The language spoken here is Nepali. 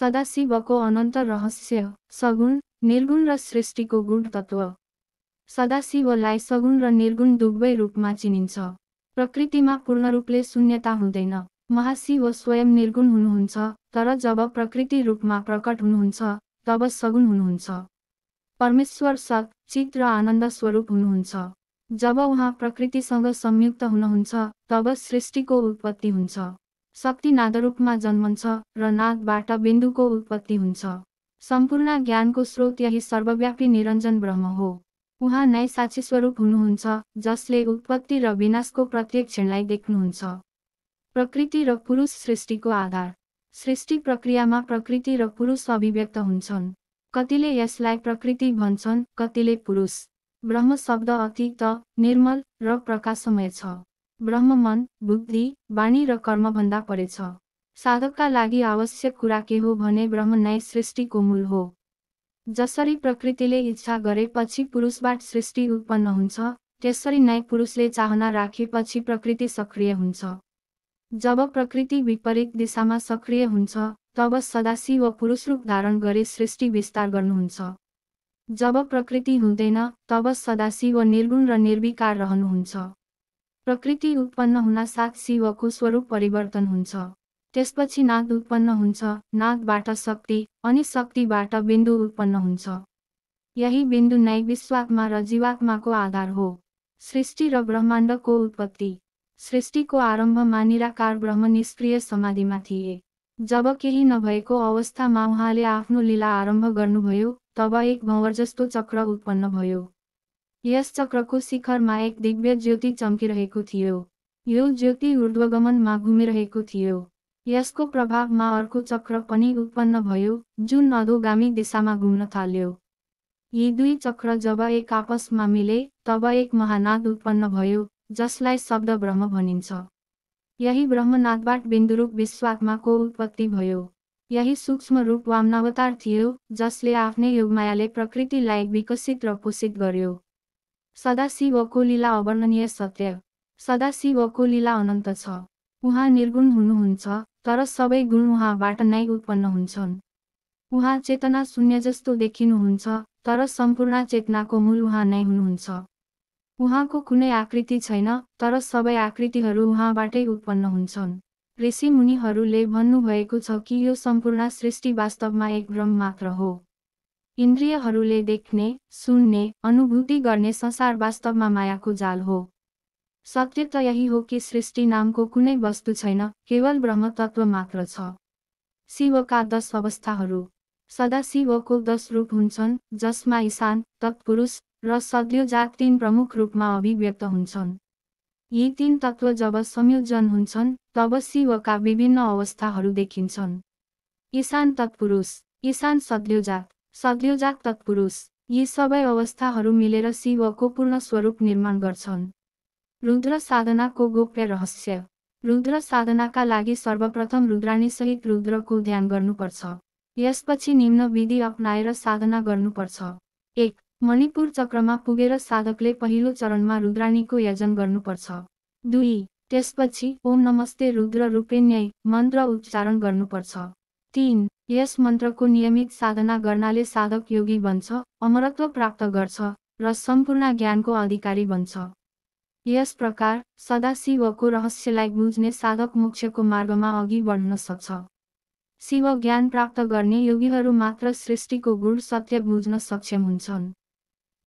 सदाशिवको अनन्त रहस्य, सगुण, निर्गुण र सृष्टिको गुण तत्त्व। सदाशिवलाई सगुण र निर्गुण दुवै रूपमा चिनिन्छ। प्रकृतिमा पूर्ण रूपले शून्यता हुँदैन। महाशिव स्वयं निर्गुण हुनुहुन्छ, तर जब प्रकृति रूपमा प्रकट हुनुहुन्छ, तब सगुण हुनुहुन्छ। परमेश्वर सत्, चित र आनन्द स्वरूप हुनुहुन्छ। जब उहाँ प्रकृतिसँग संयुक्त हुनुहुन्छ, तब सृष्टिको उत्पत्ति हुन्छ। शक्ति नादरूपमा जन्मन्छ र नादबाट बिन्दुको उत्पत्ति हुन्छ। सम्पूर्ण ज्ञानको स्रोत यही सर्वव्यापी निरञ्जन ब्रह्म हो। उहाँ नै साक्षी स्वरूप हुनुहुन्छ, जसले उत्पत्ति र विनाशको प्रत्येक क्षणलाई देख्नुहुन्छ। प्रकृति र पुरुष सृष्टिको आधार। सृष्टि प्रक्रियामा प्रकृति र पुरुष अभिव्यक्त हुन्छन्। कतिले यसलाई प्रकृति भन्छन्, कतिले पुरुष। ब्रह्म शब्द अतीत, निर्मल र प्रकाशमय छ। ब्रह्म मन, बुद्धि, वाणी र कर्मभन्दा परे छ। साधकका लागि आवश्यक कुरा के हो भने ब्रह्म नै सृष्टिको मूल हो। जसरी प्रकृतिले इच्छा गरेपछि पुरुषबाट सृष्टि उत्पन्न हुन्छ, त्यसरी नै पुरुषले चाहना राखेपछि प्रकृति सक्रिय हुन्छ। जब प्रकृति विपरीत दिशामा सक्रिय हुन्छ, तब सदाशिव पुरुष रूप धारण गरी सृष्टि विस्तार गर्नुहुन्छ। जब प्रकृति हुँदैन, तब सदाशिव निर्गुण र निर्विकार रहनुहुन्छ। प्रकृति उत्पन्न हुन साथ शिवको स्वरूप परिवर्तन हुन्छ। त्यसपछि नाद उत्पन्न हुन्छ, नादबाट शक्ति, अनि शक्तिबाट बिन्दु उत्पन्न हुन्छ। यही बिन्दु नै विश्वात्मा र जीवात्माको आधार हो। सृष्टि र ब्रह्माण्डको उत्पत्ति। सृष्टिको आरम्भमा निराकार ब्रह्म निष्क्रिय समाधिमा थिए। जब केही नभएको अवस्थामा उहाँले आफ्नो लीला आरम्भ गर्नुभयो, तब एक भँवर जस्तो चक्र उत्पन्न भयो। यस चक्रको शिखरमा एक दिव्य ज्योति चम्किरहेको थियो। यो ज्योति ऊर्ध्वगमनमा घुमिरहेको थियो। यसको प्रभावमा अर्को चक्र पनि उत्पन्न भयो, जुन अधोगामी दिशामा घुम्न थाल्यो। यी दुई चक्र जब एक आपसमा मिले, तब एक महानाद उत्पन्न भयो, जसलाई शब्द ब्रह्म भनिन्छ। यही ब्रह्मनादबाट बिन्दुरूप विश्वात्माको उत्पत्ति भयो। यही सूक्ष्म रूप वामनावतार थियो, जसले आफ्नै योगमायाले प्रकृतिलाई विकसित र पोषित गर्यो। सदाशिवको लीला अवर्णनीय सत्य। सदाशिवको लीला अनन्त छ। उहाँ निर्गुण हुनुहुन्छ, तर सबै गुण उहाँबाट नै उत्पन्न हुन्छन्। उहाँ चेतना शून्य जस्तो देखिनुहुन्छ, तर सम्पूर्ण चेतनाको मूल उहाँ नै हुनुहुन्छ। उहाँको कुनै आकृति छैन, तर सबै आकृतिहरू उहाँबाटै उत्पन्न हुन्छन्। ऋषि मुनिहरूले भन्नुभएको छ कि यो सम्पूर्ण सृष्टि वास्तवमा एक भ्रम मात्र हो। इन्द्रियहरूले देख्ने, सुन्ने, अनुभूति गर्ने संसार वास्तवमा मायाको जाल हो। सत्य त यही हो कि सृष्टि नामको कुनै वस्तु छैन, केवल ब्रह्म तत्त्व मात्र छ। शिवका 10 अवस्थाहरू। सदाशिवको 10 रूप हुन्छन्, जसमा ईशान, तत्पुरुष र सद्योजात 3 प्रमुख रूपमा अभिव्यक्त हुन्छन्। यी 3 तत्त्व जब संयोजन हुन्छन्, तब शिवका विभिन्न अवस्थाहरू देखिन्छन्। ईशान तत्पुरुष, ईशान सद्योजात, सद्योजात तत्पुरुष। यी सबै अवस्थाहरू मिलेर शिवको पूर्ण स्वरूप निर्माण गर्छन्। रुद्र साधनाको गोप्य रहस्य। रुद्र साधनाका लागि सर्वप्रथम रुद्राणीसहित रुद्रको ध्यान गर्नुपर्छ। यसपछि निम्न विधि अपनाएर साधना गर्नुपर्छ। 1. मणिपुर चक्रमा पुगेर साधकले पहिलो चरणमा रुद्राणीको यजन गर्नुपर्छ। 2. त्यसपछि ओम नमस्ते रुद्र रूपिण्यै मन्त्र उच्चारण गर्नुपर्छ। 3. यस मन्त्रको नियमित साधना गर्नाले साधक योगी बन्छ, अमरत्व प्राप्त गर्छ र सम्पूर्ण ज्ञानको अधिकारी बन्छ। यस प्रकार सदाशिवको रहस्यलाई बुझ्ने साधक मोक्षको मार्गमा अघि बढ्न सक्छ। शिव ज्ञान प्राप्त गर्ने योगीहरू मात्र सृष्टिको गूढ सत्य बुझ्न सक्षम हुन्छन्।